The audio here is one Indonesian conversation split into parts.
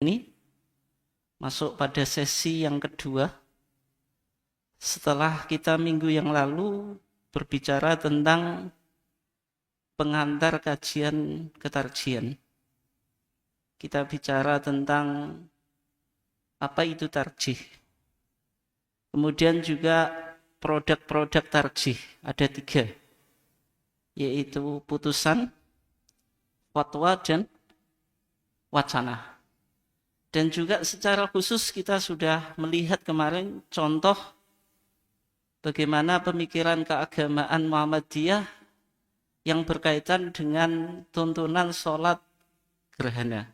Ini masuk pada sesi yang kedua setelah kita minggu yang lalu berbicara tentang pengantar kajian ketarjian. Kita bicara tentang apa itu tarjih. Kemudian juga produk-produk tarjih ada 3, yaitu putusan, fatwa, dan wacana. Dan juga secara khusus kita sudah melihat kemarin contoh bagaimana pemikiran keagamaan Muhammadiyah yang berkaitan dengan tuntunan sholat gerhana.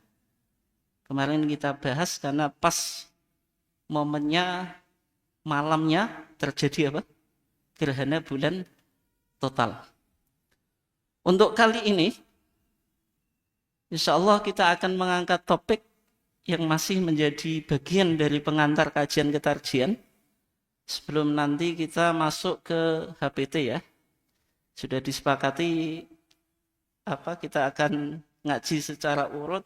Kemarin kita bahas karena pas momennya malamnya terjadi apa? Gerhana bulan total. Untuk kali ini, insya Allah kita akan mengangkat topik yang masih menjadi bagian dari pengantar kajian ketarjian. Sebelum nanti kita masuk ke HPT ya. Sudah disepakati kita akan ngaji secara urut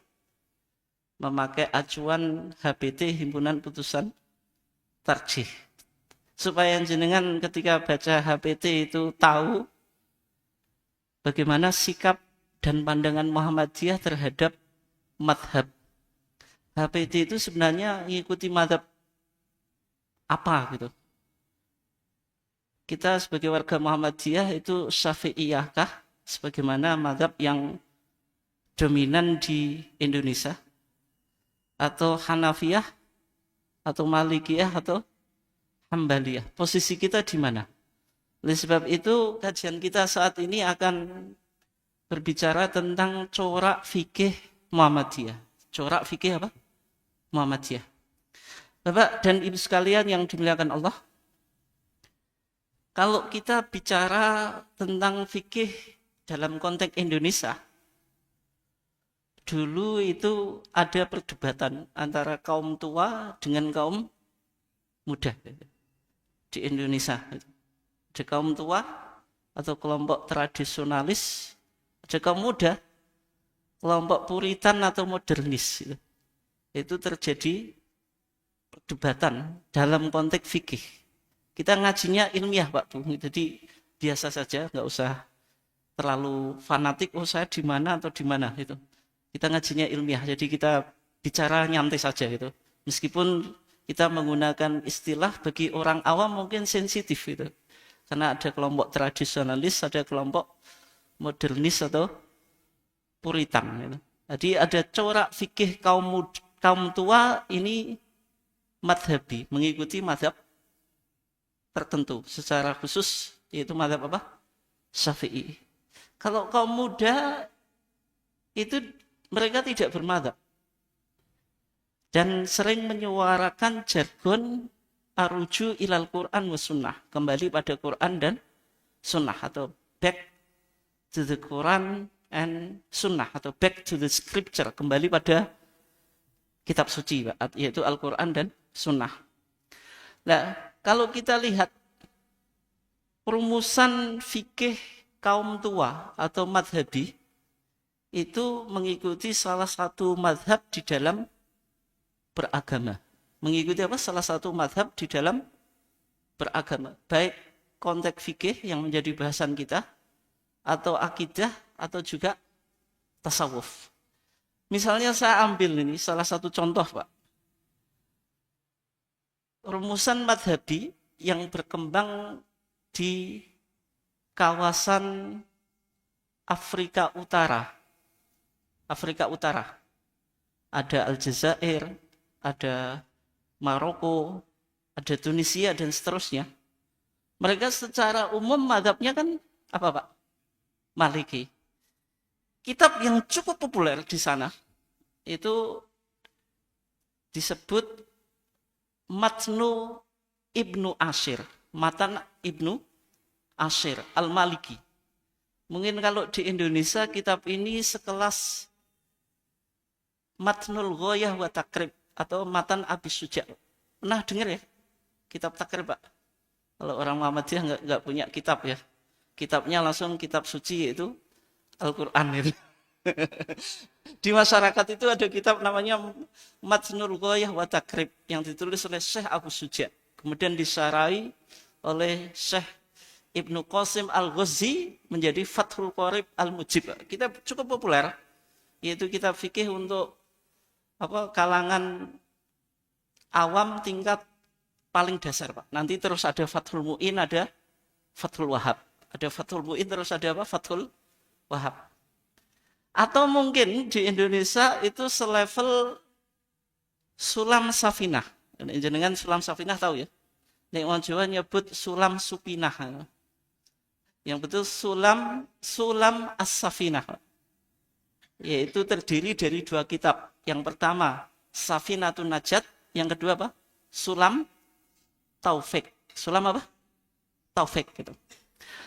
memakai acuan HPT, Himpunan Putusan Tarjih. Supaya jenengan ketika baca HPT itu tahu bagaimana sikap dan pandangan Muhammadiyah terhadap madhab. HPT itu sebenarnya mengikuti madhab apa gitu. Kita sebagai warga Muhammadiyah itu Syafi'iyah kah? Sebagaimana madhab yang dominan di Indonesia? Atau Hanafiyah? Atau Malikiyah? Atau Hambaliyah? Posisi kita di mana? Oleh sebab itu kajian kita saat ini akan berbicara tentang corak fikih Muhammadiyah. Corak fikih apa? Muhammadiyah. Bapak dan Ibu sekalian yang dimuliakan Allah, kalau kita bicara tentang fikih dalam konteks Indonesia, dulu itu ada perdebatan antara kaum tua dengan kaum muda di Indonesia. Ada kaum tua atau kelompok tradisionalis, ada kaum muda, kelompok puritan atau modernis. Itu terjadi perdebatan dalam konteks fikih. Kita ngajinya ilmiah Pak Bu, jadi biasa saja, nggak usah terlalu fanatik, saya di mana atau di mana itu. Kita ngajinya ilmiah, jadi kita bicara nyantai saja gitu. Meskipun kita menggunakan istilah bagi orang awam mungkin sensitif gitu. Karena ada kelompok tradisionalis, ada kelompok modernis atau puritan gitu. Jadi ada corak fikih kaum tua ini madhabi, mengikuti madhab tertentu secara khusus, yaitu madhab apa? Syafi'i. Kalau kaum muda itu mereka tidak bermadhab dan sering menyuarakan jargon aruju ilal Quran wa sunnah, kembali pada Quran dan sunnah, atau back to the Quran and sunnah, atau back to the scripture, kembali pada kitab suci, yaitu Al-Quran dan sunnah. Nah, kalau kita lihat perumusan fikih kaum tua atau madhabi, itu mengikuti salah satu madhab di dalam beragama. Mengikuti apa? Salah satu madhab di dalam beragama. Baik konteks fikih yang menjadi bahasan kita, atau akidah, atau juga tasawuf. Misalnya saya ambil ini salah satu contoh Pak. Rumusan madhabi yang berkembang di kawasan Afrika Utara. Afrika Utara. Ada Aljazair, ada Maroko, ada Tunisia, dan seterusnya. Mereka secara umum madhabnya kan apa Pak? Maliki. Kitab yang cukup populer di sana itu disebut Matnu Ibnu Ashir, Matan Ibnu Ashir Al-Maliki. Mungkin kalau di Indonesia kitab ini sekelas Matnul Ghoyah wa Takrib atau Matan Abi Suja. Pernah dengar ya? Kitab Takrib Pak. Kalau orang Muhammadiyah nggak punya kitab ya. Kitabnya langsung kitab suci, yaitu Al-Quran itu. Di masyarakat itu ada kitab namanya Matnul Ghoyah wa Takrib yang ditulis oleh Syekh Abu Suja. Kemudian disarai oleh Syekh Ibnu Qasim Al-Ghazi menjadi Fathul Qorib Al-Mujib. Kitab cukup populer, yaitu kitab fikih untuk kalangan awam tingkat paling dasar, Pak. Nanti terus ada Fathul Mu'in, ada Fathul Wahab. Ada Fathul Mu'in, terus ada apa? Fathul Wahab. Atau mungkin di Indonesia itu selevel Sulam Safinah. Jenengan Sulam Safinah tahu ya? Nek wong Jawa nyebut Sulam Supinah. Yang betul Sulam As-Safinah. Yaitu terdiri dari 2 kitab. Yang pertama Safinatun Najat, yang kedua apa? Sulam Taufik. Sulam apa? Taufik gitu.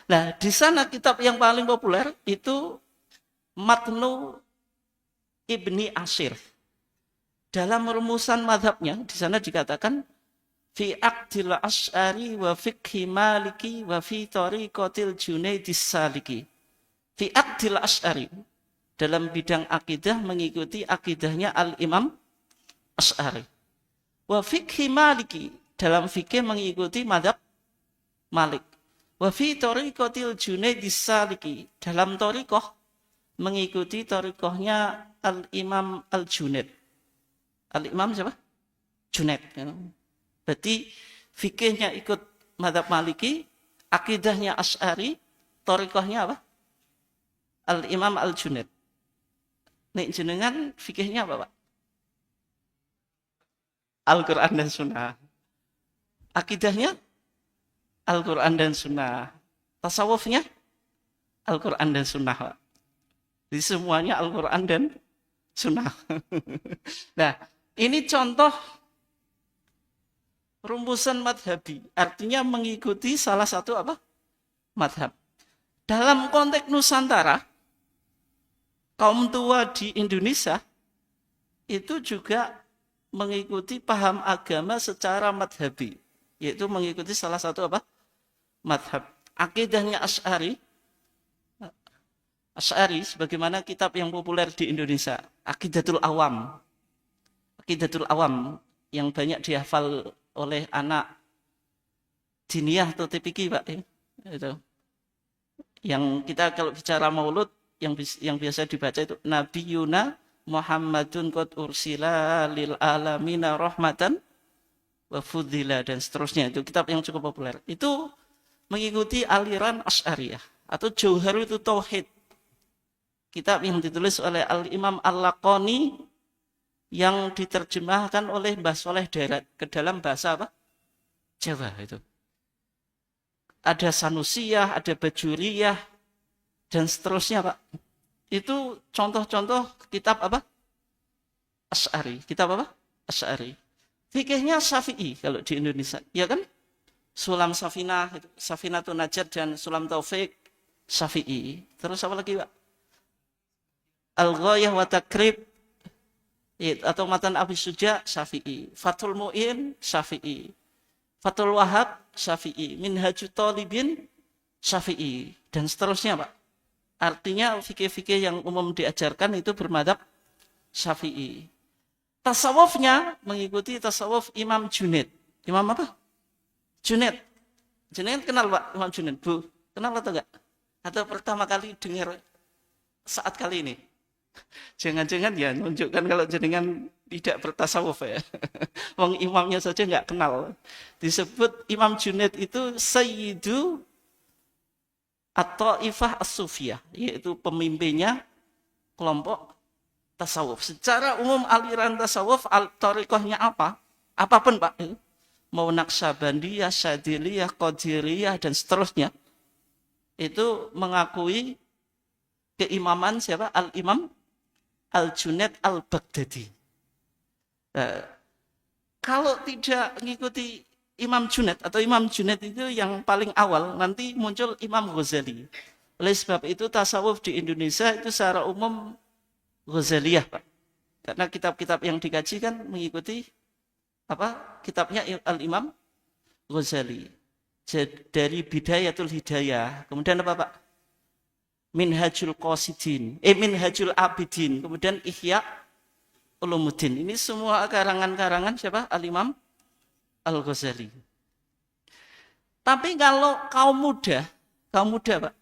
Nah, di sana kitab yang paling populer itu Matnu Ibni Ashir. Dalam rumusan madhabnya, di sana dikatakan fi aqdil asy'ari wa fiqhi maliki wa fi tariqatil junaidis saliki. Fi aqdil asy'ari, dalam bidang akidah mengikuti akidahnya Al-Imam Asy'ari. Wa fiqhi maliki, dalam fikih mengikuti madhab Malik. Wa fi tariqatil junaidis saliki, dalam tariqah mengikuti tariqahnya Al-Imam Al-Junaid. Al-Imam siapa? Junaid. Berarti fikihnya ikut madhab Maliki, akidahnya Asy'ari, tariqahnya apa? Al-Imam Al-Junaid. Nek jenengan fikihnya apa, Pak? Al-Quran dan Sunnah. Akidahnya Al-Quran dan Sunnah. Tasawufnya Al-Quran dan Sunnah, Pak. Di semuanya Al-Quran dan Sunnah. Nah, ini contoh rumusan madhabi. Artinya mengikuti salah satu apa? Madhab. Dalam konteks Nusantara, kaum tua di Indonesia itu juga mengikuti paham agama secara madhabi. Yaitu mengikuti salah satu apa? Madhab. Akidahnya Asy'ari, sebagaimana kitab yang populer di Indonesia, Aqidatul Awam. Aqidatul Awam yang banyak dihafal oleh anak diniyah atau TPQ, Pak. Itu. Yang kita kalau bicara maulud, yang biasa dibaca itu Nabiyuna Muhammadun qad ursila lil alamina rahmatan wa fudzila, dan seterusnya. Itu kitab yang cukup populer. Itu mengikuti aliran Asy'ariyah atau Jauharul Tauhid. Kitab yang ditulis oleh Al-Imam Al-Laqani yang diterjemahkan oleh Mbah Soleh Darat ke dalam bahasa apa? Jawa itu. Ada Sanusiyah, ada Bajuriyah, dan seterusnya, Pak. Itu contoh-contoh kitab apa? Asy'ari. Kitab apa? Asy'ari. Fikihnya Syafi'i kalau di Indonesia, ya kan? Sulam Safinah, Safinatun Najat dan Sulam Taufik, Syafi'i. Terus apa lagi, Pak? Al-Ghoyah wa Takrib atau Matan Abi Suja, Syafi'i. Fathul Mu'in, Syafi'i. Fathul Wahab, Syafi'i. Minhajut Talibin, Syafi'i. Dan seterusnya, Pak. Artinya fikih-fikih yang umum diajarkan itu bermadhab Syafi'i. Tasawufnya mengikuti tasawuf Imam Junaid. Imam apa? Junaid. Junaid kenal, Pak, Imam Junaid? Bu, kenal atau enggak? Atau pertama kali dengar saat kali ini? Jangan-jangan ya menunjukkan kalau jenengan tidak bertasawuf ya. Wong imamnya saja enggak kenal. Disebut Imam Junaid itu Sayyidu At-Ta'ifah As-Sufiyah, yaitu pemimpinnya kelompok tasawuf. Secara umum aliran tasawuf, thariqahnya apa? Apapun, Pak. Mau Naqsabandiyah, Syadziliyah, Qadiriyah, dan seterusnya. Itu mengakui keimaman siapa? Al-Imam Al-Junaid Al-Baghdadi. Kalau tidak mengikuti Imam Junaid atau Imam Junaid itu yang paling awal, nanti muncul Imam Ghazali. Oleh sebab itu tasawuf di Indonesia itu secara umum Ghazaliyah, Pak. Karena kitab-kitab yang dikaji kan mengikuti apa? Kitabnya Al-Imam Ghazali. Dari Bidayatul Hidayah. Kemudian apa, Pak? Minhajul Qasidin, Minhajul Abidin, kemudian Ihya Ulumuddin. Ini semua karangan-karangan siapa? Al-Imam Al-Ghazali. Tapi kalau kaum muda Pak,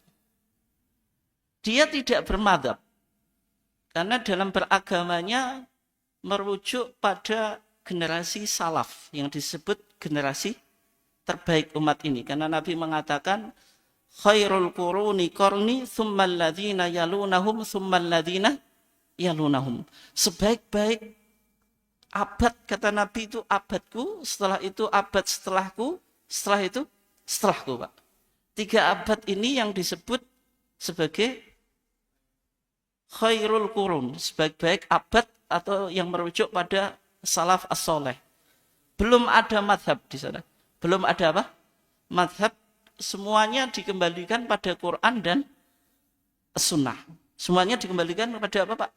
dia tidak bermadzhab. Karena dalam beragamanya merujuk pada generasi salaf yang disebut generasi terbaik umat ini. Karena Nabi mengatakan khairul quruni qarni tsummal ladzina yalunahum tsummal ladzina yalunahum. Sebaik-baik abad, kata Nabi, itu abadku, setelah itu abad setelahku, setelah itu setelahku, Pak. 3 abad ini yang disebut sebagai khairul qurun, sebaik-baik abad atau yang merujuk pada salaf as-soleh. Belum ada mazhab di sana. Belum ada apa? Mazhab. Semuanya dikembalikan pada Quran dan Sunnah. Semuanya dikembalikan kepada apa, Pak?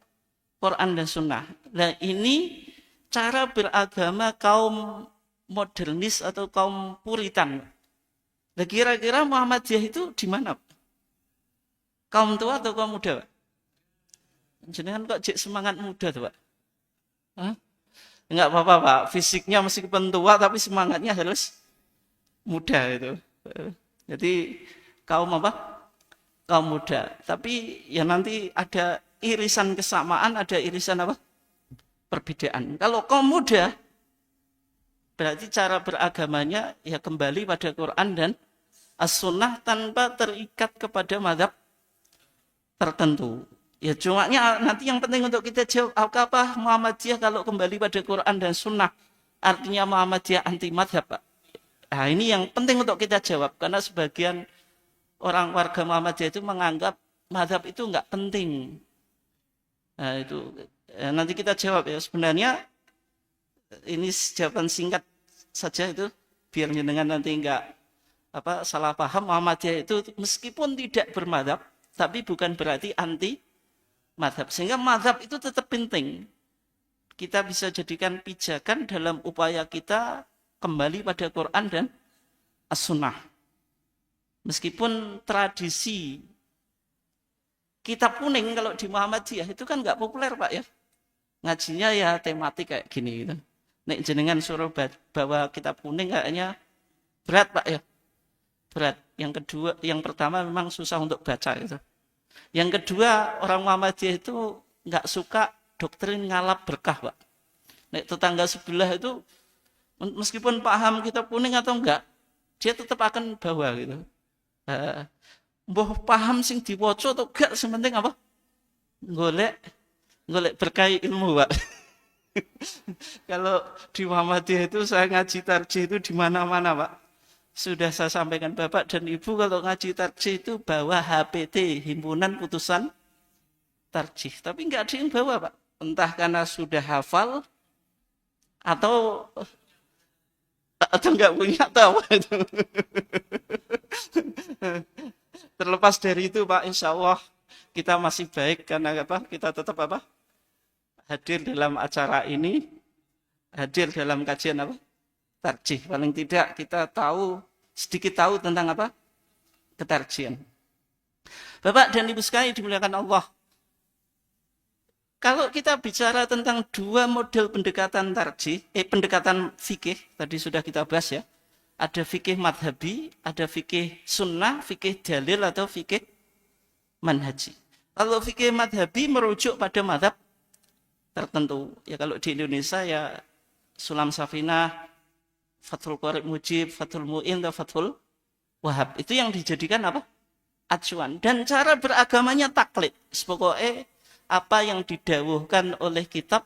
Quran dan Sunnah. Nah, ini cara beragama kaum modernis atau kaum puritan. Nah, kira-kira Muhammadiyah itu di mana, Pak? Kaum tua atau kaum muda, Pak? Jenengan kok semangat muda tuh, Pak? Hah? Enggak apa-apa, Pak. Fisiknya meskipun tua tapi semangatnya harus muda itu. Jadi kaum apa? Kaum muda. Tapi ya nanti ada irisan kesamaan, ada irisan apa? Perbedaan. Kalau kaum muda, berarti cara beragamanya ya kembali pada Quran dan As-Sunnah tanpa terikat kepada mazhab tertentu. Ya cuma nanti yang penting untuk kita jawab, apa Muhammadiyah kalau kembali pada Quran dan Sunnah? Artinya Muhammadiyah anti mazhab, Pak. Nah, ini yang penting untuk kita jawab, karena sebagian orang warga Muhammadiyah itu menganggap mazhab itu enggak penting. Nah, itu nanti kita jawab ya. Sebenarnya ini jawaban singkat saja itu, biar jenengan nanti enggak salah paham. Muhammadiyah itu meskipun tidak bermadzhab, tapi bukan berarti anti mazhab. Sehingga mazhab itu tetap penting. Kita bisa jadikan pijakan dalam upaya kita kembali pada Quran dan As-Sunnah. Meskipun tradisi kitab kuning kalau di Muhammadiyah itu kan nggak populer, Pak ya. Ngajinya ya tematik kayak gini gitu. Nek jenengan suruh bawa kitab kuning kayaknya berat, Pak ya. Berat. Yang pertama memang susah untuk baca itu. Yang kedua, orang Muhammadiyah itu nggak suka doktrin ngalap berkah, Pak. Nek tetangga sebelah itu meskipun paham kitab kuning atau enggak, dia tetap akan bawa gitu. Mbah paham sing diwaca atau enggak, sementing apa? Golek berkah ilmu, Pak. Kalau di Muhammadiyah itu saya ngaji tarjih itu di mana-mana, Pak. Sudah saya sampaikan Bapak dan Ibu, kalau ngaji tarjih itu bawa HPT, Himpunan Putusan Tarjih. Tapi enggak ada yang bawa, Pak. Entah karena sudah hafal atau enggak punya, atau apa itu. Terlepas dari itu, Pak, insya Allah kita masih baik karena apa? Kita tetap apa? Hadir dalam acara ini, hadir dalam kajian apa? Tarjih. Paling tidak kita sedikit tahu tentang apa? Ketarjihan. Bapak dan Ibu sekalian dimuliakan Allah. Kalau kita bicara tentang 2 model pendekatan tarjih, pendekatan fikih, tadi sudah kita bahas ya. Ada fikih madhabi, ada fikih sunnah, fikih dalil atau fikih manhaji. Kalau fikih madhabi merujuk pada madhab tertentu. Ya kalau di Indonesia ya Sulam Safinah, Fathul Qorib Mujib, Fathul Mu'in, atau Fathul Wahab. Itu yang dijadikan apa? Acuan. Dan cara beragamanya taklid. Pokoknya apa yang didawuhkan oleh kitab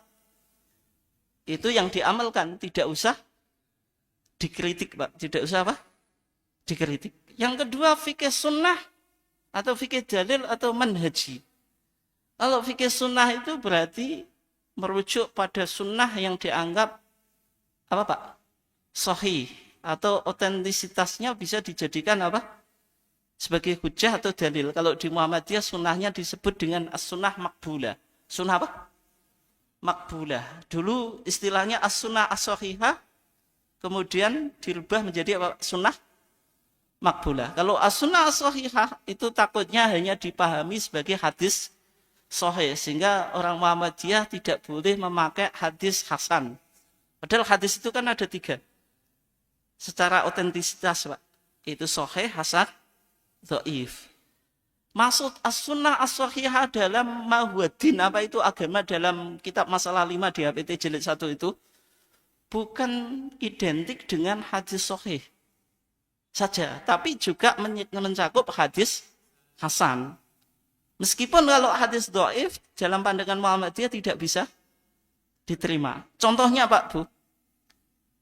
itu yang diamalkan, tidak usah dikritik, Pak. Tidak usah apa? Dikritik. Yang kedua fikih sunnah atau fikih dalil atau manhaji. Kalau fikih sunnah itu berarti merujuk pada sunnah yang dianggap apa, Pak? Sahih atau otentisitasnya bisa dijadikan apa? Sebagai hujah atau dalil. Kalau di Muhammadiyah sunnahnya disebut dengan as-sunnah makbulah. Sunnah apa? Makbulah. Dulu istilahnya as-sunnah as-sahihah, kemudian dirubah menjadi apa? Sunnah makbulah. Kalau as-sunnah as-sahihah itu takutnya hanya dipahami sebagai hadis sahih, sehingga orang Muhammadiyah tidak boleh memakai hadis hasan. Padahal hadis itu kan ada 3. Secara otentisitas, Pak. Itu sahih, hasan, dhaif. Maksud as-sunnah as-sahihah dalam mahwadin, apa itu agama dalam kitab Masalah 5 di HPT jilid 1 itu, bukan identik dengan hadis sahih saja, tapi juga mencakup hadis hasan. Meskipun kalau hadis dhaif dalam pandangan Muhammadiyah tidak bisa diterima. Contohnya Pak Bu,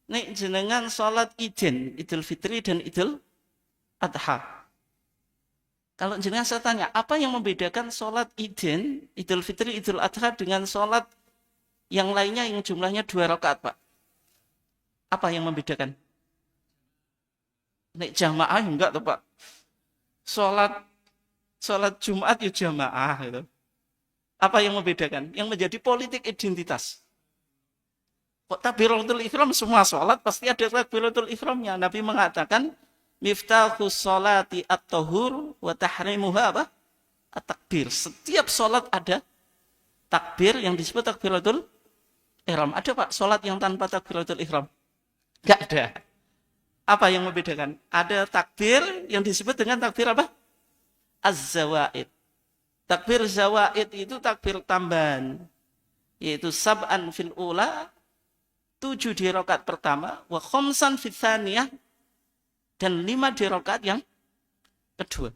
nek jenengan sholat Idul Fitri dan Idul Adha. Kalau jenengan saya tanya, apa yang membedakan sholat Idul Fitri, Idul Adha dengan sholat yang lainnya yang jumlahnya 2 rakaat, Pak? Apa yang membedakan? Nek jamaah enggak tuh, Pak. Sholat Jumat ya jamaah gitu. Apa yang membedakan? Yang menjadi politik identitas. Kok takbiratul ihram semua sholat pasti ada takbiratul ihramnya. Nabi mengatakan miftahus sholati at-tahur wa tahrimuha apa? At-takbir. Setiap sholat ada takbir yang disebut takbiratul ihram. Ada Pak sholat yang tanpa takbiratul ihram? Enggak ada. Apa yang membedakan? Ada takbir yang disebut dengan takbir apa? Az-zawaid. Takbir zawaid itu takbir tambahan. Yaitu sab'an fil ula, 7 di rakaat pertama, wa khamsan fil tsaniyah, dan 5 di rakaat yang kedua.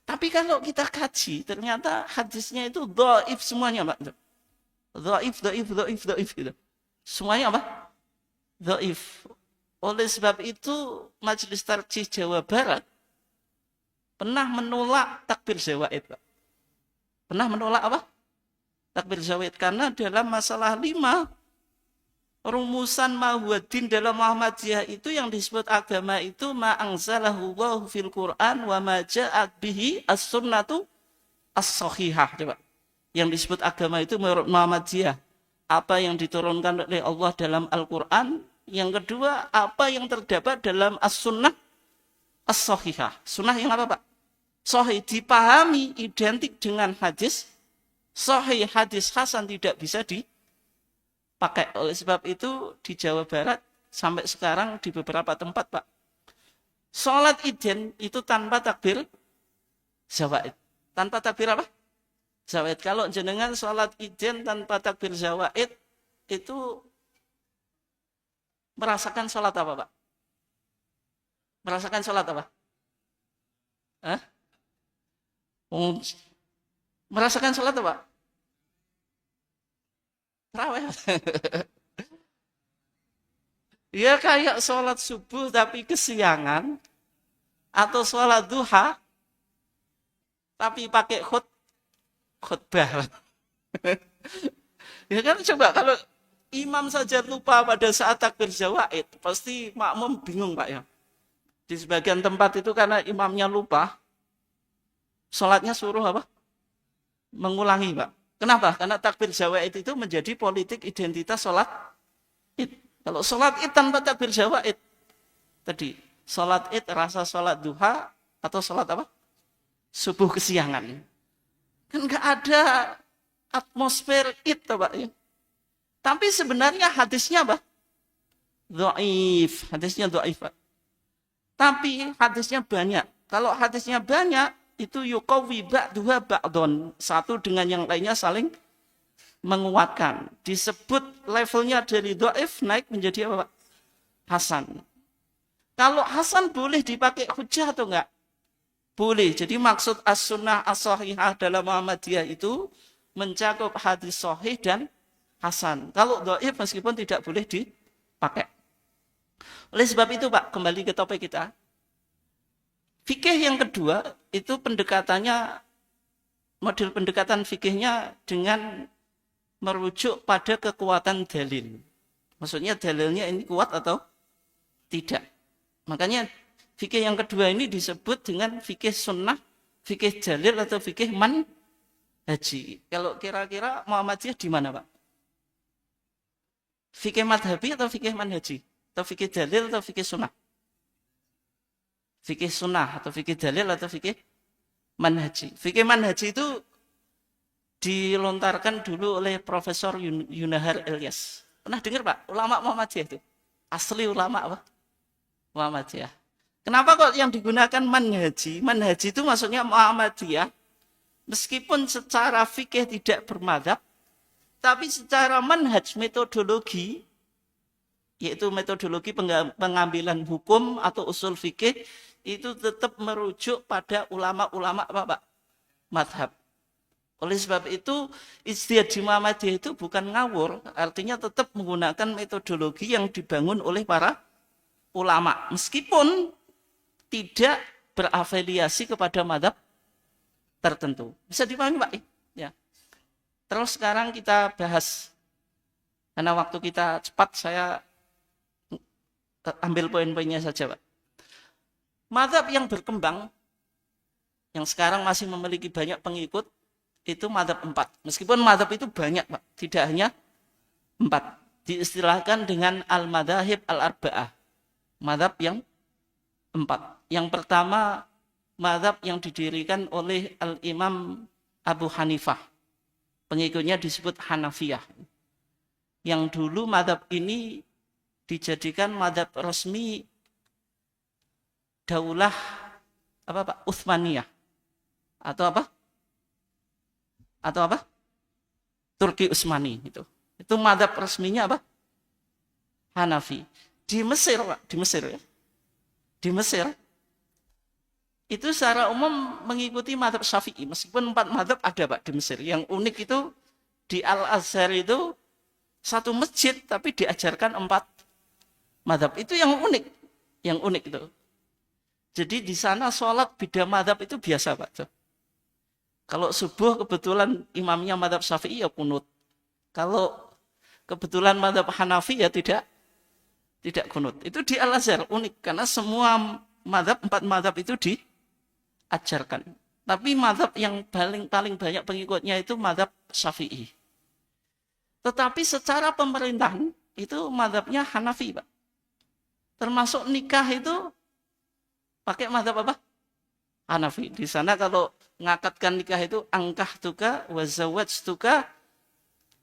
Tapi kalau kita kaji, ternyata hadisnya itu dhaif semuanya, Pak. Dhaif gitu. Semuanya apa? Dhaif. Oleh sebab itu, Majelis Tarjih Jawa Barat pernah menolak takbir zawaid, Pak. Pernah menolak apa? Takbir zawaid. Karena dalam masalah 5, rumusan mahwadin dalam Muhammadiyah itu yang disebut agama itu ma'angzalahu Allahu fil Qur'an wa ma ja'at bihi as-sunnatu as-sahihah. Coba. Yang disebut agama itu menurut Muhammadiyah, apa yang diturunkan oleh Allah dalam Al-Qur'an. Yang kedua, apa yang terdapat dalam as-sunnah as-sahihah. Sunnah yang apa, Pak? Sahih dipahami identik dengan hadis sahih, hadis hasan tidak bisa dipakai. Oleh sebab itu di Jawa Barat sampai sekarang di beberapa tempat, Pak, sholat Idin itu tanpa takbir zawaid. Tanpa takbir apa? Zawaid. Kalau jenengan sholat Idin tanpa takbir zawaid itu merasakan sholat apa, Pak? Merasakan sholat apa? Hah? Merasakan sholat apa? Terawih. Ya kayak sholat subuh tapi kesiangan, atau sholat duha tapi pakai khutbah. Ya kan, coba kalau imam saja lupa pada saat takbir zawaid, pasti makmum bingung, Pak, ya. Di sebagian tempat itu karena imamnya lupa, sholatnya suruh apa? Mengulangi, Pak. Kenapa? Karena takbir zawaid itu menjadi politik identitas sholat id. Kalau sholat id tanpa takbir zawaid, tadi sholat id rasa sholat duha atau sholat apa? Subuh kesiangan. Kan nggak ada atmosfer id, Pak, ya. Tapi sebenarnya hadisnya apa? Dhaif. Hadisnya dhaif, Pak. Tapi hadisnya banyak. Kalau hadisnya banyak, itu yuqawwi ba'duha ba'don. Satu dengan yang lainnya saling menguatkan. Disebut levelnya dari dhaif naik menjadi apa, Pak? Hasan. Kalau hasan boleh dipakai hujah atau enggak? Boleh. Jadi maksud as-sunnah as-sahihah dalam Muhammadiyah itu mencakup hadis sahih dan hasan. Kalau dhaif meskipun tidak boleh dipakai. Oleh sebab itu, Pak, kembali ke topik kita. Fikih yang kedua itu pendekatannya, model pendekatan fikihnya dengan merujuk pada kekuatan dalil. Maksudnya dalilnya ini kuat atau tidak. Makanya fikih yang kedua ini disebut dengan fikih sunnah, fikih dalil atau fikih manhaji. Kalau kira-kira Muhammadiyah di mana, Pak? Fikih madhabi atau fikih manhaji? Atau fikih dalil atau fikih sunnah? Fikih sunnah atau fikih dalil atau fikih manhaji. Fikih manhaji itu dilontarkan dulu oleh Profesor Yunahar Ilyas. Pernah dengar Pak? Ulama Muhammadiyah itu. Asli ulama apa? Muhammadiyah. Kenapa kok yang digunakan manhaji? Manhaji itu maksudnya Muhammadiyah. Meskipun secara fikih tidak bermadzhab, tapi secara manhaj metodologi, yaitu metodologi pengambilan hukum atau usul fikih, itu tetap merujuk pada ulama-ulama apa Pak? Madhab. Oleh sebab itu, ijtihad di Muhammadiyah itu bukan ngawur, artinya tetap menggunakan metodologi yang dibangun oleh para ulama, meskipun tidak berafiliasi kepada madhab tertentu. Bisa dipahami Pak? Ya. Terus sekarang kita bahas, karena waktu kita cepat, saya ambil poin-poinnya saja Pak. Madhab yang berkembang, yang sekarang masih memiliki banyak pengikut, itu madhab 4. Meskipun madhab itu banyak Pak, tidak hanya 4. Diistilahkan dengan al-madhahib al-arba'ah. Madhab yang 4. Yang pertama, madhab yang didirikan oleh Al-Imam Abu Hanifah. Pengikutnya disebut Hanafiyah. Yang dulu madhab ini dijadikan madhab resmi Daulah apa Pak? Utsmaniyah. Atau apa? Turki Utsmani itu. Itu madhab resminya apa? Hanafi. Di Mesir Pak, di Mesir ya. Di Mesir itu secara umum mengikuti madhab Syafi'i. Meskipun 4 madhab ada Pak di Mesir. Yang unik itu di Al-Azhar itu satu masjid tapi diajarkan 4 madhab. Itu yang unik. Yang unik itu. Jadi di sana sholat beda madhab itu biasa Pak. Kalau subuh kebetulan imamnya madhab Syafi'i ya kunut. Kalau kebetulan madhab Hanafi ya tidak kunut. Itu di Al-Azhar unik karena semua madhab, 4 madhab itu diajarkan. Tapi madhab yang paling banyak pengikutnya itu madhab Syafi'i. Tetapi secara pemerintahan itu madhabnya Hanafi Pak. Termasuk nikah itu pakai madhab apa? Hanafi. Di sana kalau ngakatkan nikah itu angkah tuka wazawaj tuka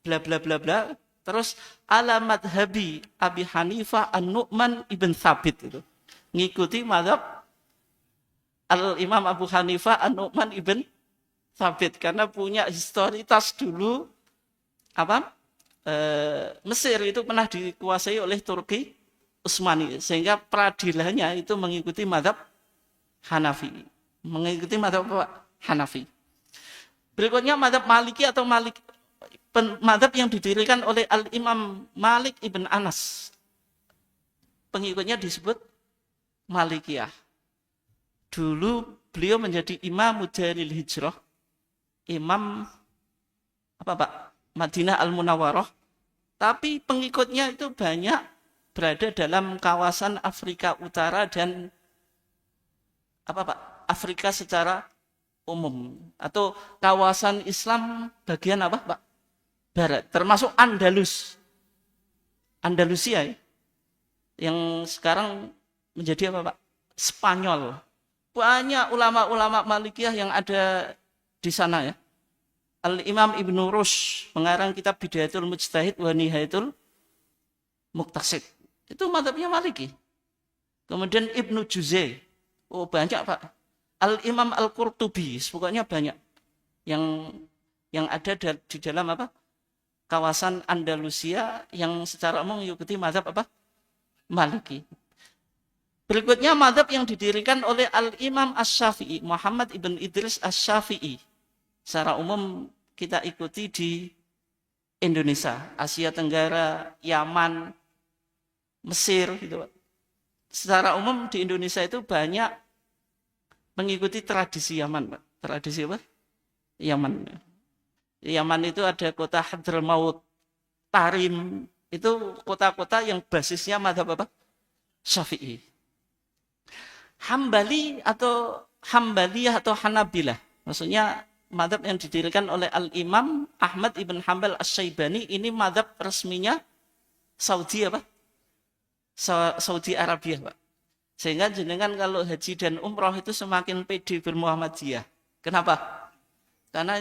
bla bla bla bla. Terus ala madhabi Abi Hanifah An-Nu'man ibn Thabit itu. Ngikuti madhab Al-Imam Abu Hanifah An-Nu'man ibn Thabit. Karena punya historitas dulu apa? Mesir itu pernah dikuasai oleh Turki Utsmani. Sehingga peradilannya itu mengikuti madhab Hanafi. Mengikuti madhab apa? Hanafi. Berikutnya madhab Maliki atau madhab yang didirikan oleh Al-Imam Malik ibn Anas. Pengikutnya disebut Malikiyah. Dulu beliau menjadi imam Daril Hijrah. Imam apa Pak? Madinah Al-Munawwarah. Tapi pengikutnya itu banyak berada dalam kawasan Afrika Utara dan apa Pak? Afrika secara umum atau kawasan Islam bagian apa Pak? Barat, termasuk Andalusia ya, yang sekarang menjadi apa Pak? Spanyol. Banyak ulama-ulama Malikiyah yang ada di sana ya. Al-Imam Ibnu Rushd, pengarang kitab Bidayatul Mujtahid wa Nihayatul Muqtasid. Itu madhabnya Maliki. Kemudian Ibnu Juzay. Oh banyak Pak. Al-Imam Al-Qurtubi, pokoknya banyak yang ada di dalam apa? Kawasan Andalusia yang secara umum mengikuti mazhab apa? Maliki. Berikutnya mazhab yang didirikan oleh Al-Imam Asy-Syafi'i, Muhammad ibn Idris Asy-Syafi'i. Secara umum kita ikuti di Indonesia, Asia Tenggara, Yaman, Mesir gitu Pak. Secara umum di Indonesia itu banyak mengikuti tradisi Yaman, Pak. Tradisi apa? Yaman. Yaman itu ada kota Hadramaut, Tarim, itu kota-kota yang basisnya mazhab apa? Syafi'i. Hambaliyah atau Hanabilah. Maksudnya mazhab yang didirikan oleh Al-Imam Ahmad ibn Hanbal Asy-Syaibani, ini mazhab resminya Saudi apa? Saudi Arabia, Pak. Sehingga jenengan kalau haji dan umroh itu semakin pede bermuhammadiyah. Kenapa? Karena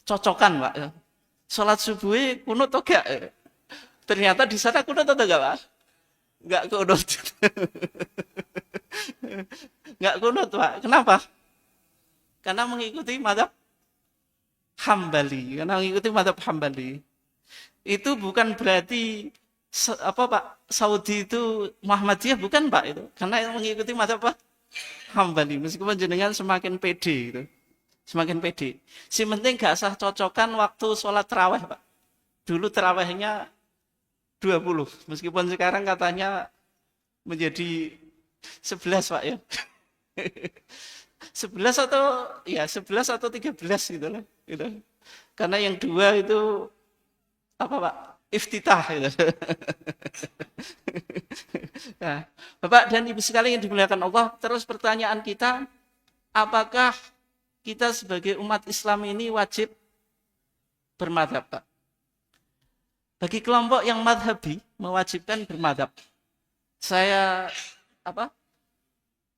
cocokan, Pak. Sholat subuh kunut atau enggak? Ternyata di sana kunut atau enggak, Pak? Enggak kunut. Enggak kunut, Pak. Kenapa? Karena mengikuti mazhab Hambali. Karena mengikuti mazhab Hambali. Itu bukan berarti apa Pak, Saudi itu Muhammadiyah, bukan Pak itu. Karena mengikuti mazhab apa? Hambali. Meskipun jenengan semakin pede gitu. Semakin pede. Si penting gak usah cocokan waktu sholat terawih, Pak. Dulu terawihnya 20. Meskipun sekarang katanya menjadi 11, Pak ya. 11 atau 13 gitu lah. Gitu. Karena yang 2 itu apa Pak? Iftitah gitu. Nah, Bapak dan Ibu sekalian yang dimuliakan Allah, terus pertanyaan kita, apakah kita sebagai umat Islam ini wajib bermadhab, Pak? Bagi kelompok yang madhabi mewajibkan bermadhab. Saya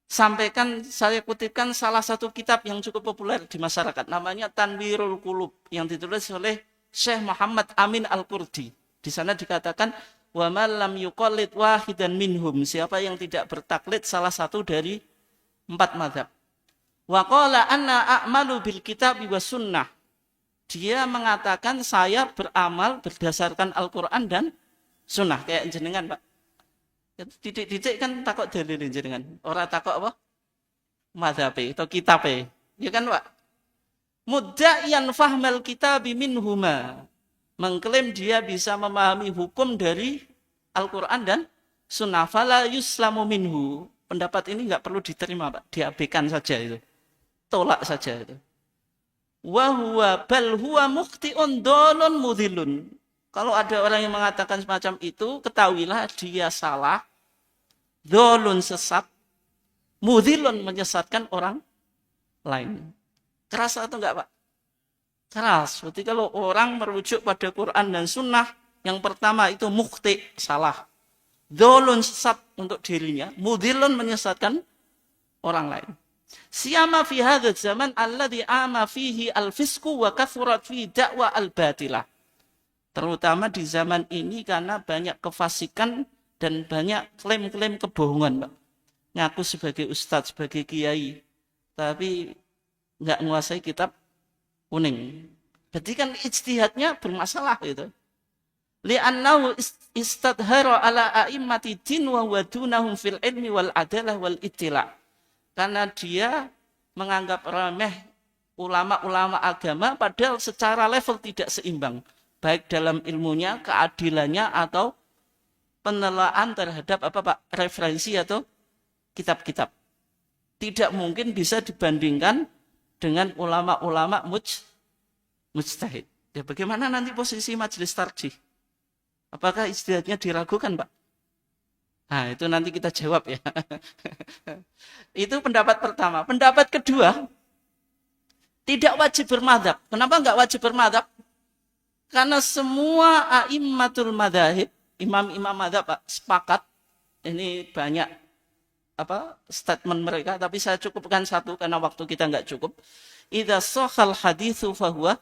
saya kutipkan salah satu kitab yang cukup populer di masyarakat, namanya Tanwirul Qulub, yang ditulis oleh Syekh Muhammad Amin Al-Qurdi. Di sana dikatakan, wa man lam yuqallid wahidan minhum, siapa yang tidak bertaklid salah satu dari 4 mazhab. Wa qala anna a'malu bil kitabi was sunnah. Dia mengatakan saya beramal berdasarkan Al-Qur'an dan sunnah. Kayak jenengan, Pak. Titik-titik kan takut dalil jenengan. Orang takut apa? Mazhab atau kitab. Ya kan, Pak? Mudda'iyan fahmal kitabi minhuma. Mengklaim dia bisa memahami hukum dari Al-Qur'an dan sunnah. Fala yuslamu minhu. Pendapat ini enggak perlu diterima, Pak. Diabaikan saja itu. Tolak saja itu. Wa huwa bal huwa mukhti'un dhalun mudhillun. Kalau ada orang yang mengatakan semacam itu, ketahuilah dia salah, dhalun sesat, mudhillun menyesatkan orang lain. Keras atau enggak, Pak? Keras. Berarti kalau orang merujuk pada Quran dan Sunnah, yang pertama itu mukhti, salah. Dhalun sesat untuk dirinya, mudhillun menyesatkan orang lain. Siyama fi hadzal zaman alladzi ama fihi al-fisqu wa kathurat fi da'wa al-batilah. Terutama di zaman ini karena banyak kefasikan dan banyak klaim-klaim kebohongan, Pak. Ngaku sebagai ustadz, sebagai kiai, tapi enggak menguasai kitab kuning. Berarti kan ijtihadnya bermasalah gitu. Li'annahu istadhara ala a'immati din wa wadunahum fil ilmi wal adalah wal ittila'. Karena dia menganggap remeh ulama-ulama agama padahal secara level tidak seimbang. Baik dalam ilmunya, keadilannya, atau penelaahan terhadap apa Pak, referensi atau kitab-kitab. Tidak mungkin bisa dibandingkan dengan ulama-ulama mujtahid. Ya, bagaimana nanti posisi majelis tarjih? Apakah ijtihadnya diragukan, Pak? Nah, itu nanti kita jawab ya. Itu pendapat pertama. Pendapat kedua, tidak wajib bermadhab. Kenapa enggak wajib bermadhab? Karena semua a'immatul madhahib, imam-imam madhab, Pak, sepakat. Ini banyak statement mereka, tapi saya cukupkan satu karena waktu kita enggak cukup. Idza shahal haditsu fahuwa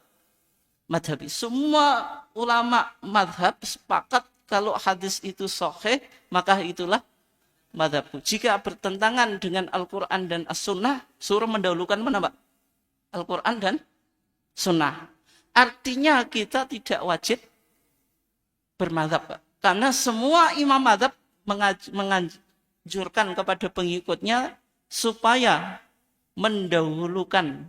madhabi. Semua ulama madhab sepakat kalau hadis itu sahih, maka itulah madhabku. Jika bertentangan dengan Al-Quran dan As-Sunnah, suruh mendahulukan mana, Pak? Al-Quran dan Sunnah. Artinya kita tidak wajib bermadhab, Pak. Karena semua imam madhab menganjurkan kepada pengikutnya supaya mendahulukan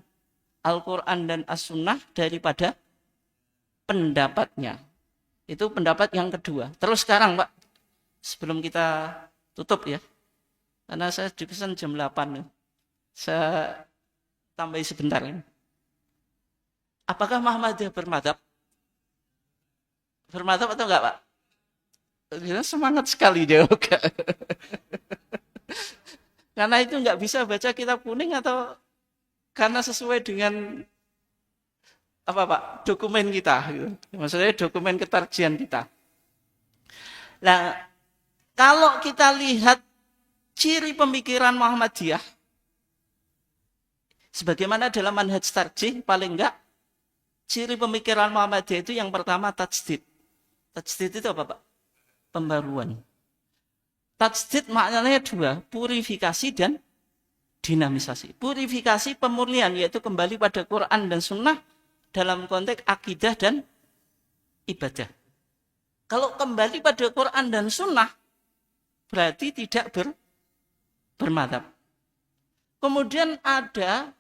Al-Quran dan As-Sunnah daripada pendapatnya. Itu pendapat yang kedua. Terus sekarang, Pak, sebelum kita tutup ya, karena saya dipesan jam 8. Saya tambahi sebentar. Apakah Muhammadiyah bermadhab? Bermadhab atau enggak, Pak? Dia semangat sekali jawab. Karena itu enggak bisa baca kitab kuning atau karena sesuai dengan apa Pak, dokumen kita gitu. Maksudnya dokumen ketarjian kita. Nah, kalau kita lihat ciri pemikiran Muhammadiyah, sebagaimana dalam manhaj tarjih, paling enggak, ciri pemikiran Muhammadiyah itu yang pertama tajdid. Tajdid itu apa Pak? Pembaruan. Tajdid maknanya dua, purifikasi dan dinamisasi. Purifikasi pemurnian, yaitu kembali pada Quran dan Sunnah dalam konteks akidah dan ibadah. Kalau kembali pada Quran dan Sunnah, berarti tidak bermadhab. Kemudian ada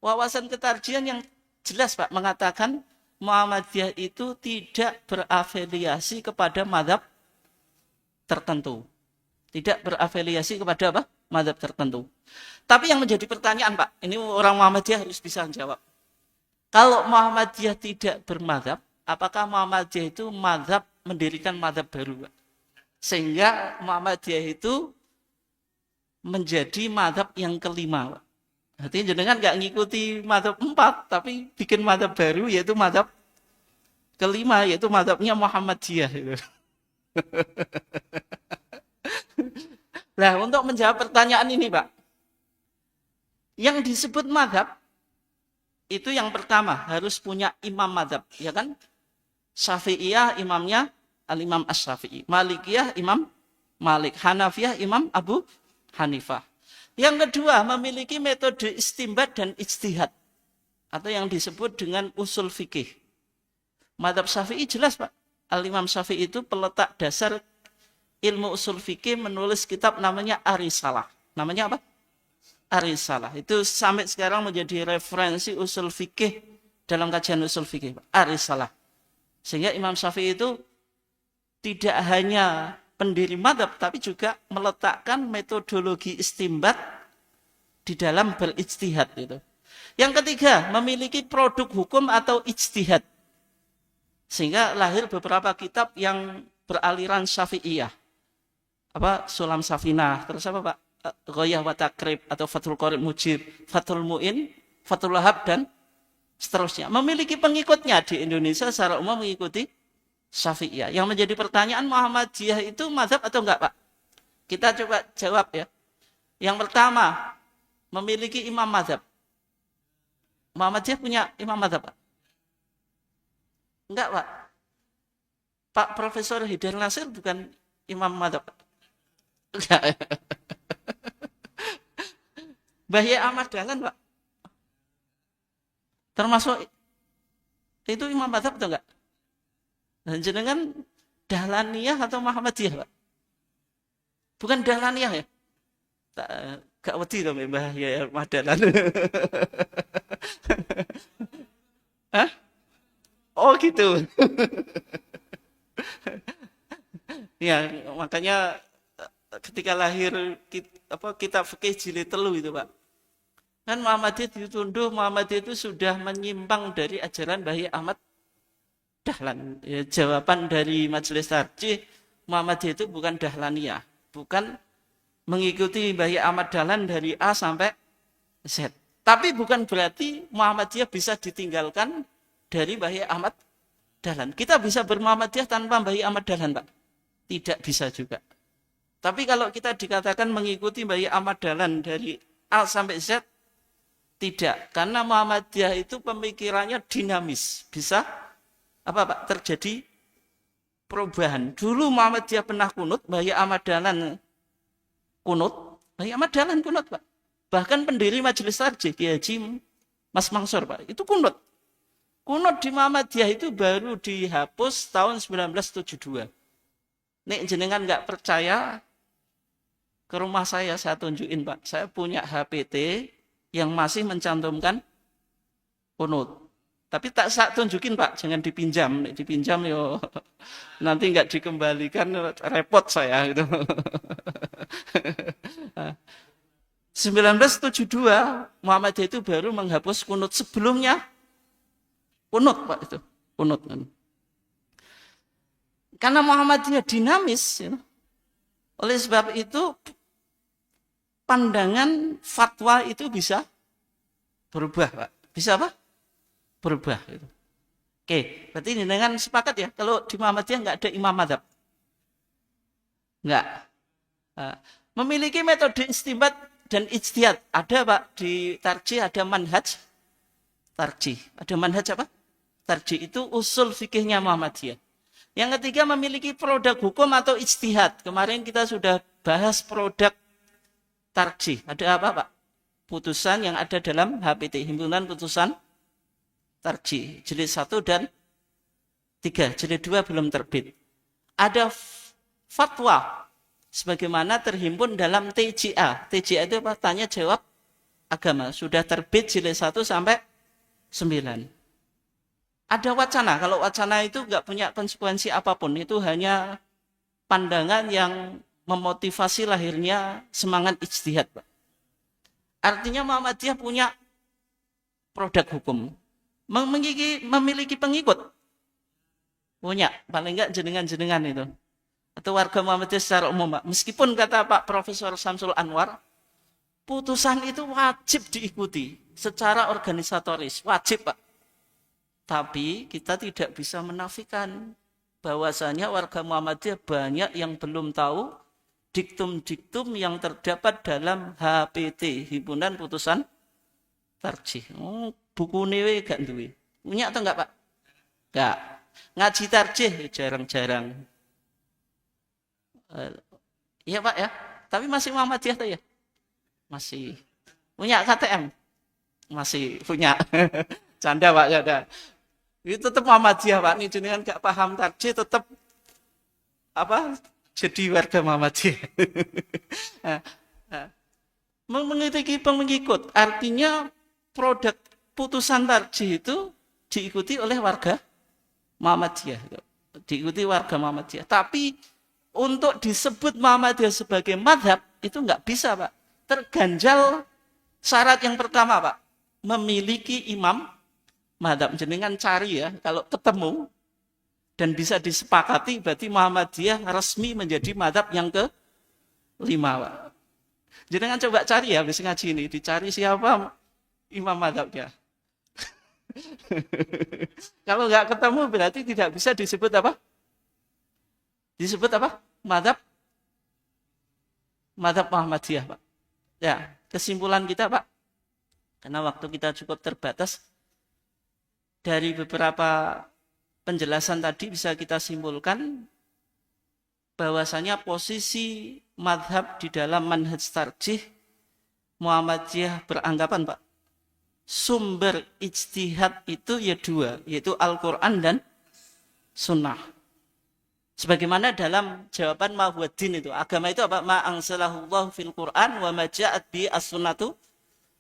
wawasan ketarjihan yang jelas Pak, mengatakan Muhammadiyah itu tidak berafiliasi kepada madhab tertentu. Tidak berafiliasi kepada apa? Madhab tertentu. Tapi yang menjadi pertanyaan Pak, ini orang Muhammadiyah harus bisa menjawab. Kalau Muhammadiyah tidak bermadhab, apakah Muhammadiyah itu madhab, mendirikan madhab baru Pak? Sehingga Muhammadiyah itu menjadi madhab yang kelima Pak. Artinya jenengan nggak ngikuti madhab 4, tapi bikin madhab baru, yaitu madhab kelima, yaitu madhabnya Muhammadiyah. Nah, untuk menjawab pertanyaan ini Pak, yang disebut madhab, itu yang pertama, harus punya imam madhab. Ya kan? Syafi'iyah imamnya Al-Imam Asy-Syafi'i. Malikiyah Imam Malik. Hanafiyah Imam Abu Hanifah. Yang kedua, memiliki metode istinbat dan ijtihad, atau yang disebut dengan usul fikih. Madhab Syafi'i jelas Pak. Al-Imam Syafi'i itu peletak dasar ilmu usul fikih, menulis kitab namanya Ar-Risalah. Namanya apa? Ar-Risalah. Itu sampai sekarang menjadi referensi usul fikih dalam kajian usul fikih. Ar-Risalah. Sehingga Imam Syafi'i itu tidak hanya pendiri madhab, tapi juga meletakkan metodologi istinbat di dalam berijtihad itu. Yang ketiga, memiliki produk hukum atau ijtihad. Sehingga lahir beberapa kitab yang beraliran Syafi'iyah. Sulam Safinah, terus apa Pak? Ghoyah wa Takrib atau Fathul Qorib Mujib, Fathul Mu'in, Fathul Wahab dan seterusnya. Memiliki pengikutnya di Indonesia secara umum mengikuti Syafi'iyah. Yang menjadi pertanyaan, Muhammadiyah itu mazhab atau enggak Pak? Kita coba jawab ya. Yang pertama, memiliki imam mazhab. Muhammadiyah punya imam mazhab Pak? Enggak Pak. Pak Profesor Hidayat Nasir bukan imam mazhab Pak? Enggak. Mbah Yai Ahmad Dahlan Pak? Termasuk itu imam mazhab atau enggak? Dan jenengan Dahlaniyah atau Muhammadiyah Pak? Bukan Dahlaniyah ya? Gak wedi dong Mbah Yai Ahmad Dahlan. Hah? Oh gitu. Ya, makanya ketika lahir kitab fikih jilid 3 itu Pak. Kan Muhammadiyah dituduh Muhammadiyah itu sudah menyimpang dari ajaran Mbah Yai Ahmad Dahlan. Ya, jawaban dari Majelis Tarjih, Muhammadiyah itu bukan Dahlaniyah, bukan mengikuti Mbah Yai Ahmad Dahlan dari A sampai Z. Tapi bukan berarti Muhammadiyah bisa ditinggalkan dari Mbah Yai Ahmad Dahlan. Kita bisa bermuhammadiyah tanpa Mbah Yai Ahmad Dahlan, Pak? Tidak bisa juga. Tapi kalau kita dikatakan mengikuti Mbah Yai Ahmad Dahlan dari A sampai Z, tidak. Karena Muhammadiyah itu pemikirannya dinamis. Bisa terjadi perubahan. Dulu Muhammadiyah pernah kunut, Mbah Yai Ahmad Dahlan kunut, Mbah Yai Ahmad Dahlan kunut, Pak. Bahkan pendiri Majelis Tarjih, Kiai Haji Mas Mansur, Pak, itu kunut. Kunut di Muhammadiyah itu baru dihapus tahun 1972. Nek jenengan nggak percaya, ke rumah saya tunjukin Pak. Saya punya HPT yang masih mencantumkan kunut. Tapi tak saya tunjukin Pak, jangan dipinjam. Nek dipinjam yo nanti nggak dikembalikan, repot saya gitu. 1972 Muhammadiyah itu baru menghapus kunut. Sebelumnya kunut Pak, itu kunut. Karena Muhammadiyah dinamis, ya. Oleh sebab itu pandangan fatwa itu bisa berubah Pak. Bisa apa? Berubah. Gitu. Oke, berarti ini dengan sepakat ya, kalau di Muhammadiyah nggak ada imam madzhab. Nggak. Memiliki metode istinbat dan ijtihad. Ada Pak, di tarjih ada manhaj tarjih. Ada manhaj apa? Tarjih itu usul fikihnya Muhammadiyah. Yang ketiga memiliki produk hukum atau ijtihad. Kemarin kita sudah bahas produk tarjih. Ada apa Pak? Putusan yang ada dalam HPT, Himpunan Putusan Tarjih. Jilid 1 dan 3. Jilid 2 belum terbit. Ada fatwa sebagaimana terhimpun dalam TJA. TJA itu apa? Tanya jawab agama. Sudah terbit jilid 1 sampai 9. Ada wacana. Kalau wacana itu nggak punya konsekuensi apapun. Itu hanya pandangan yang memotivasi lahirnya semangat ijtihad, Pak. Artinya Muhammadiyah punya produk hukum. Memiliki pengikut. Punya. Paling enggak jenengan-jenengan itu. Atau warga Muhammadiyah secara umum, Pak. Meskipun kata Pak Profesor Samsul Anwar, putusan itu wajib diikuti secara organisatoris. Wajib, Pak. Tapi kita tidak bisa menafikan bahwasanya warga Muhammadiyah banyak yang belum tahu diktum-diktum yang terdapat dalam HPT, Himpunan Putusan Tarjih. Buku ini gak duwe. Punya atau enggak, Pak? Enggak. Ngaji tarjih jarang-jarang. Iya, Pak ya. Tapi masih Muhammadiyah tuh ya? Masih. Punya KTM? Masih punya. Canda, Pak, canda. Itu tetap Muhammadiyah, Pak. Ini jenengan gak paham tarjih tetap apa? Jadi warga Muhammadiyah. Memiliki pengikut, artinya produk putusan tarjih itu diikuti oleh warga Muhammadiyah. Diikuti warga Muhammadiyah. Tapi untuk disebut Muhammadiyah sebagai madhab, itu nggak bisa, Pak. Terganjal syarat yang pertama, Pak. Memiliki imam madhab. Jenengan cari ya, kalau ketemu, dan bisa disepakati, berarti Muhammadiyah resmi menjadi madhab yang ke-5. Pak. Jangan coba cari ya, habis ngaji ini. Dicari siapa imam madhabnya. Kalau nggak ketemu, berarti tidak bisa disebut apa? Disebut apa? Madhab Muhammadiyah, Pak. Ya, kesimpulan kita, Pak. Karena waktu kita cukup terbatas. Dari beberapa penjelasan tadi bisa kita simpulkan bahwasanya posisi madhab di dalam manhaj tarjih Muhammadiyah beranggapan, Pak, sumber ijtihad itu ya dua, yaitu Al-Quran dan Sunnah. Sebagaimana dalam jawaban Mahuddin itu, agama itu apa? Ma anzalahullahu fil Quran wa ma ja'at bi as-sunnatu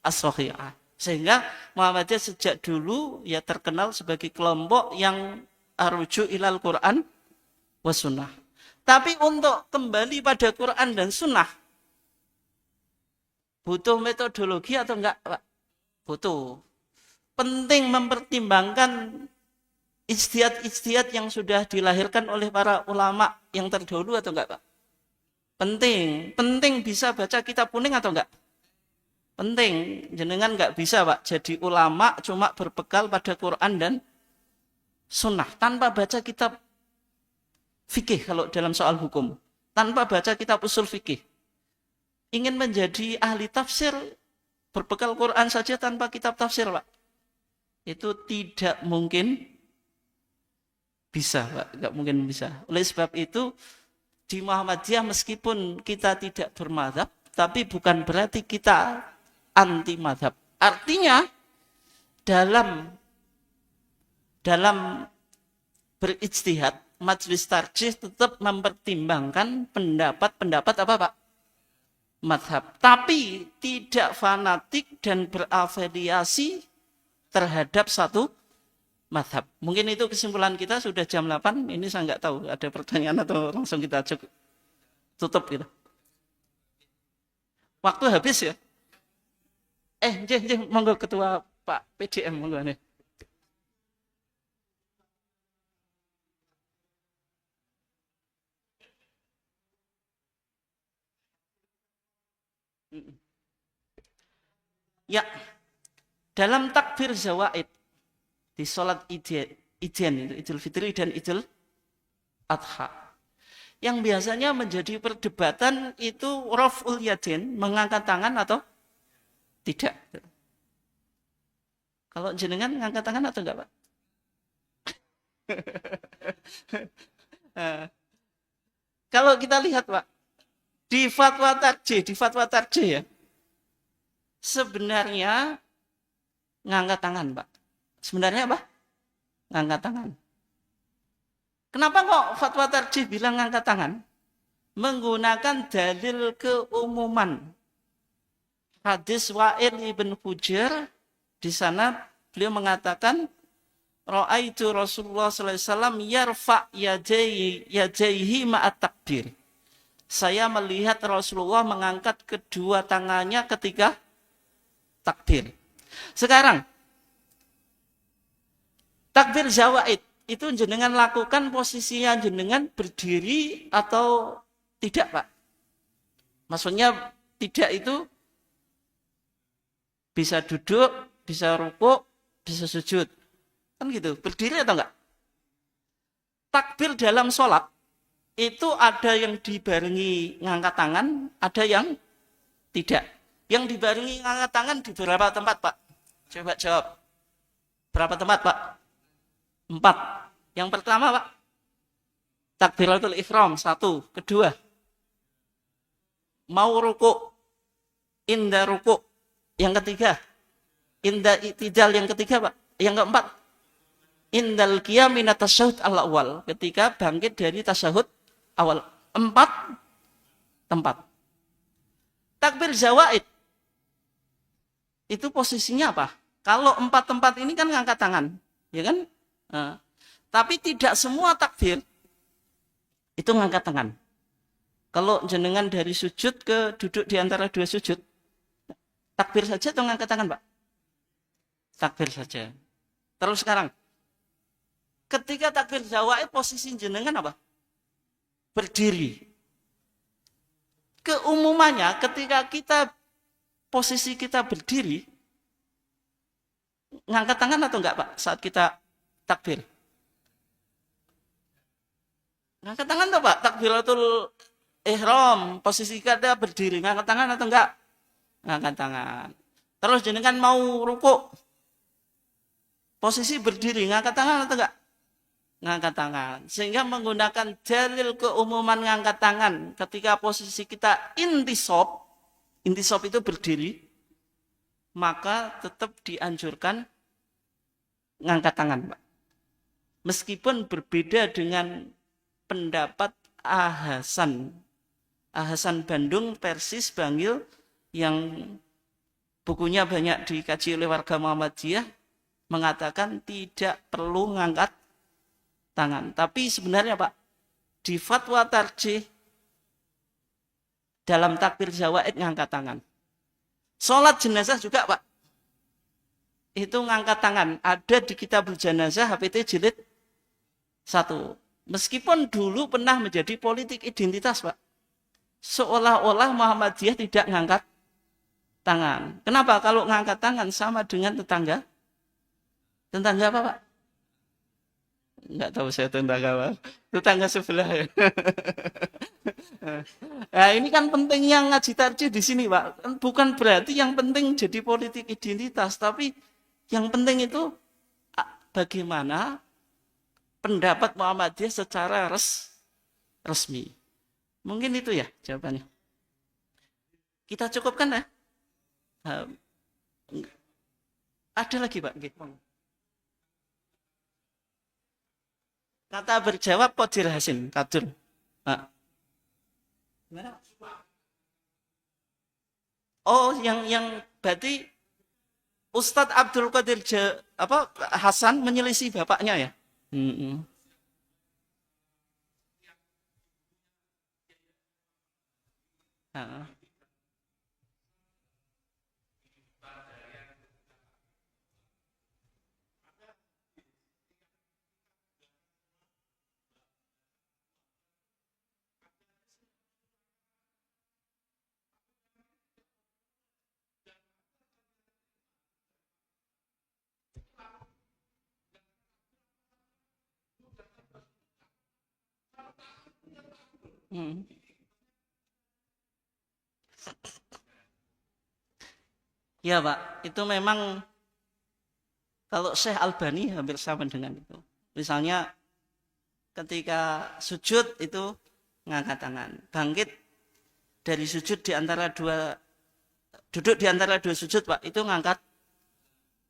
as-sahihah. Sehingga Muhammadiyah sejak dulu ya terkenal sebagai kelompok yang arju ilal Quran wa sunnah. Tapi untuk kembali pada Quran dan sunnah, butuh metodologi atau enggak, Pak? Butuh. Penting mempertimbangkan ijtihad-ijtihad yang sudah dilahirkan oleh para ulama yang terdahulu atau enggak, Pak? Penting. Penting bisa baca kitab kuning atau enggak? Penting. Jenengan enggak bisa, Pak, jadi ulama cuma berbekal pada Quran dan sunnah, tanpa baca kitab fikih kalau dalam soal hukum, tanpa baca kitab usul fikih. Ingin menjadi ahli tafsir, berbekal Quran saja tanpa kitab tafsir, Pak. Itu tidak mungkin bisa, Pak. Tidak mungkin bisa. Oleh sebab itu, di Muhammadiyah meskipun kita tidak bermadhab, tapi bukan berarti kita anti madhab. Artinya, dalam berijtihad, majelis tarjih tetap mempertimbangkan pendapat apa, Pak? Madhab. Tapi tidak fanatik dan berafiliasi terhadap satu madhab. Mungkin itu kesimpulan kita, sudah jam 8. Ini saya nggak tahu ada pertanyaan atau langsung kita tutup gitu. Waktu habis ya. Monggo Ketua Pak PDM, monggo nih. Ya, dalam takbir zawaid di sholat Idin itu Idul Fitri dan Idul Adha, Yang biasanya menjadi perdebatan itu raf'ul yadain, mengangkat tangan atau tidak. Kalau jenengan ngangkat tangan atau enggak, Pak? Nah, kalau kita lihat, Pak, di fatwa tarjih ya, sebenarnya ngangkat tangan, Pak. Sebenarnya apa? Ngangkat tangan. Kenapa kok fatwa tarjih bilang ngangkat tangan? Menggunakan dalil keumuman. Hadis Wa'il ibn Hujr, di sana beliau mengatakan, Ra'aitu Rasulullah sallallahu alaihi wasallam yarfa' yadayhi ma'at takbir. Saya melihat Rasulullah mengangkat kedua tangannya ketika takbir. Sekarang, takbir zawaid itu jenengan lakukan posisinya jenengan berdiri atau tidak, Pak? Maksudnya tidak itu bisa duduk, bisa rukuk, bisa sujud. Kan gitu, berdiri atau enggak? Takbir dalam sholat itu ada yang dibarengi ngangkat tangan, ada yang tidak. Yang dibarengi ngangkat tangan di beberapa tempat, Pak? Coba jawab. Berapa tempat, Pak? 4. Yang pertama, Pak, takbiratul ihram 1. Kedua, mau rukuk, indah rukuk. Yang ketiga, indah itidal. Yang ketiga, Pak. Yang keempat, indal qiyam min tasyahud al-awwal, ketika bangkit dari tasyahud awal. 4 tempat. Takbir zawaid itu posisinya apa? Kalau 4 tempat ini kan ngangkat tangan, ya kan? Nah, tapi tidak semua takbir itu ngangkat tangan. Kalau jenengan dari sujud ke duduk di antara 2 sujud, takbir saja atau ngangkat tangan, Pak? Takbir saja. Terus sekarang, ketika takbir zawaid posisi jenengan apa? Berdiri. Keumumannya ketika posisi kita berdiri, ngangkat tangan atau enggak, Pak, saat kita takbir? Ngangkat tangan tuh, Pak, takbiratul ihram, posisi kita berdiri, ngangkat tangan atau enggak? Ngangkat tangan. Terus jenengan mau rukuk, posisi berdiri, ngangkat tangan atau enggak? Ngangkat tangan. Sehingga menggunakan dalil keumuman ngangkat tangan ketika posisi kita intisab itu berdiri, maka tetap dianjurkan ngangkat tangan, Pak. Meskipun berbeda dengan pendapat Ahasan Bandung Persis Bangil yang bukunya banyak dikaji oleh warga Muhammadiyah, mengatakan tidak perlu ngangkat tangan. Tapi sebenarnya, Pak, di fatwa tarjih dalam takbir zawaid ngangkat tangan. Sholat jenazah juga, Pak, itu ngangkat tangan. Ada di kitab jenazah HPT jilid 1. Meskipun dulu pernah menjadi politik identitas, Pak, seolah-olah Muhammadiyah tidak ngangkat tangan. Kenapa? Kalau ngangkat tangan sama dengan tetangga apa, Pak? Enggak tahu saya tetangga apa. Tetangga sebelah ya. Nah, ini kan pentingnya ngaji tarjih di sini, Pak. Bukan berarti yang penting jadi politik identitas, tapi yang penting itu bagaimana pendapat Muhammadiyah secara resmi. Mungkin itu ya jawabannya. Kita cukupkan ya. Ada lagi, Pak? Kata berjawab Qadir Hasim, Kadur. Nah. Gimana? Oh, yang berarti Ustadz Abdul Qadir Hasan menyelisih bapaknya ya? Hmm. Nah. Hmm. Ya Pak, itu memang kalau Syekh Albani hampir sama dengan itu. Misalnya ketika sujud itu ngangkat tangan, bangkit dari sujud di antara dua duduk di antara dua sujud Pak, itu ngangkat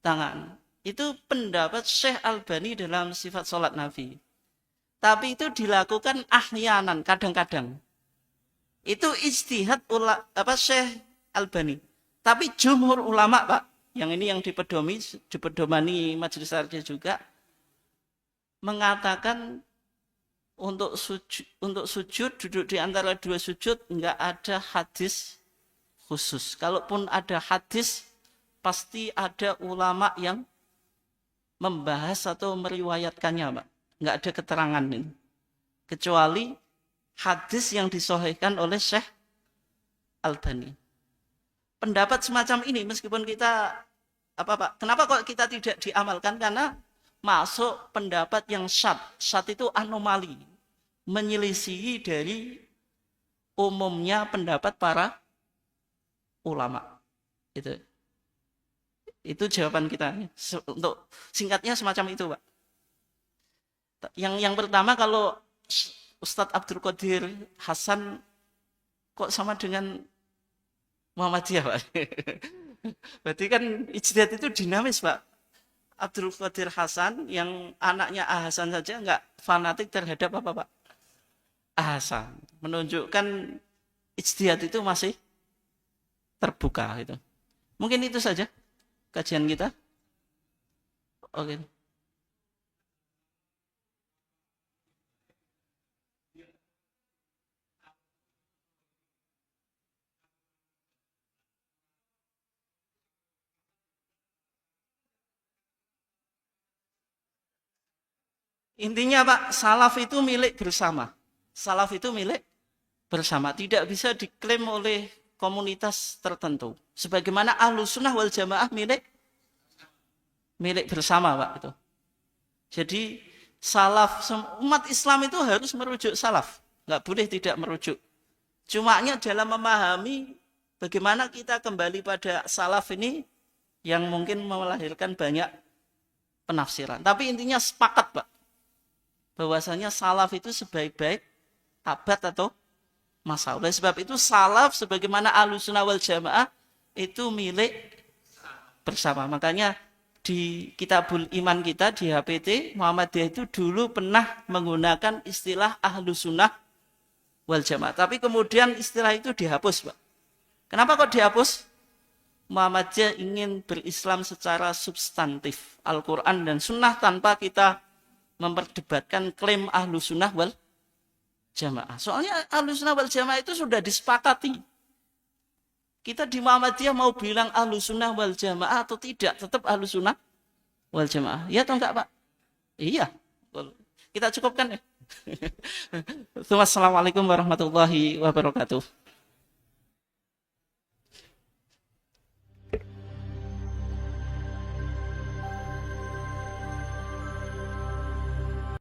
tangan. Itu pendapat Syekh Albani dalam sifat sholat Nabi. Tapi itu dilakukan ahyanan, kadang-kadang. Itu ijtihad Syekh Albani. Tapi jumhur ulama Pak, yang ini yang dipedomani Majelis Arja juga, mengatakan untuk sujud duduk di antara dua sujud nggak ada hadis khusus. Kalaupun ada hadis, pasti ada ulama yang membahas atau meriwayatkannya Pak. Nggak ada keterangan ini. Kecuali hadis yang disahihkan oleh Syekh Albani. Pendapat semacam ini meskipun kita Pak? Kenapa kok kita tidak diamalkan? Karena masuk pendapat yang syad. Syad itu anomali, menyelisihi dari umumnya pendapat para ulama. Itu jawaban kita. Untuk singkatnya semacam itu, Pak. Yang pertama, kalau Ustadz Abdul Qadir Hasan kok sama dengan Muhammadiyah, Pak? Berarti kan ijtihad itu dinamis, Pak. Abdul Qadir Hasan yang anaknya Hasan saja nggak fanatik terhadap apa, Pak? Hasan. Menunjukkan ijtihad itu masih terbuka itu. Mungkin itu saja kajian kita. Oke. Intinya Pak, salaf itu milik bersama. Salaf itu milik bersama. Tidak bisa diklaim oleh komunitas tertentu. Sebagaimana Ahlus Sunnah wal Jamaah milik bersama Pak itu. Jadi salaf, umat Islam itu harus merujuk salaf. Nggak boleh tidak merujuk. Cumanya dalam memahami bagaimana kita kembali pada salaf ini yang mungkin melahirkan banyak penafsiran. Tapi intinya sepakat Pak. Bahwasanya salaf itu sebaik-baik abad atau masa. Oleh sebab itu salaf sebagaimana Ahlussunnah wal Jamaah itu milik bersama. Makanya di Kitabul Iman kita di HPT Muhammadiyah itu dulu pernah menggunakan istilah Ahlussunnah wal Jamaah. Tapi kemudian istilah itu dihapus, Pak. Kenapa kok dihapus? Muhammadiyah ingin berislam secara substantif, Al-Quran dan Sunnah, tanpa kita memperdebatkan klaim Ahlussunnah wal Jamaah. Soalnya Ahlussunnah wal Jamaah itu sudah disepakati. Kita di Muhammadiyah mau bilang Ahlussunnah wal Jamaah atau tidak, tetap Ahlussunnah wal Jamaah. Iya atau enggak, Pak? Iya. Kita cukupkan ya. Assalamualaikum warahmatullahi wabarakatuh.